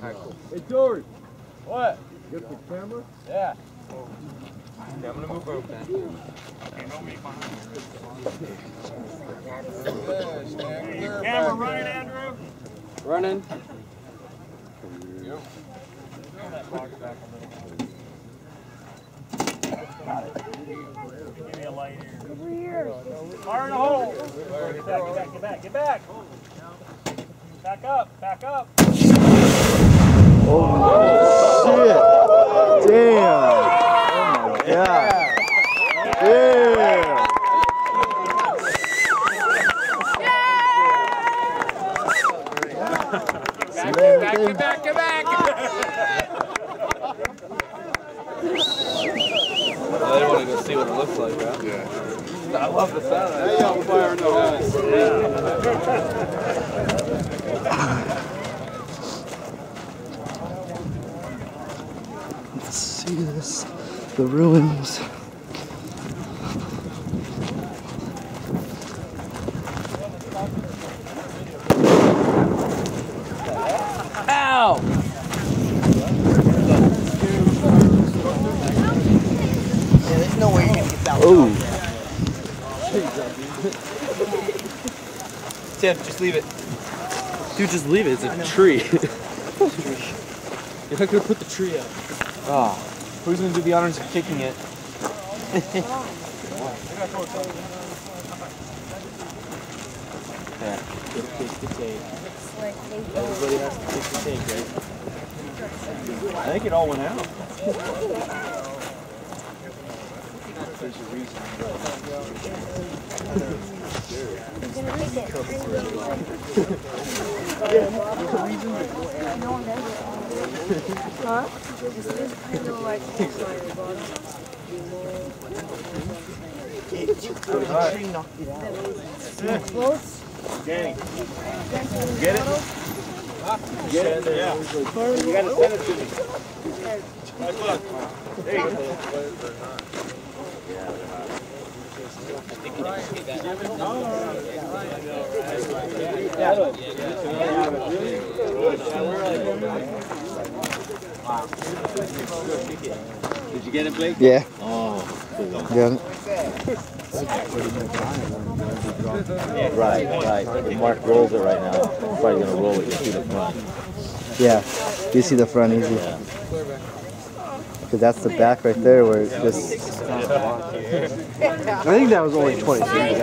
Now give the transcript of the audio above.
Hey, George. What? You got the camera? Yeah. Yeah, I'm gonna move over then. Camera running, Andrew? Running. Yep. Give me a light here. Over here. Fire in the hole. Get back. Back up. Oh shit! Damn! Oh my god! Yeah! Get back! I want to go see what it looks like, huh? Yeah. I love the sound. Hey, y'all fire in the hole. Let's see this. The ruins. Ow! Yeah, there's no way you're gonna get that one. Oh! Tim, just leave it. Dude, just leave it. It's a tree. You're not gonna put the tree out. Oh. Who's gonna do the honors of kicking it? Yeah. Kick the tape. Everybody has to kick the tape, right? I think it all went out. There's a reason. Huh? This is kind of like tree knocked it out. Close? Danny. Get it? Get it? Yeah. You gotta send it to me. Look. Hey. Did you get it, Blake? Yeah. Oh, Yeah. Right. If Mark rolls it right now, he's probably going to roll it. You see the front. Yeah. You see the front easy. Yeah. Because that's the back right there where it just... I think that was only 20 feet.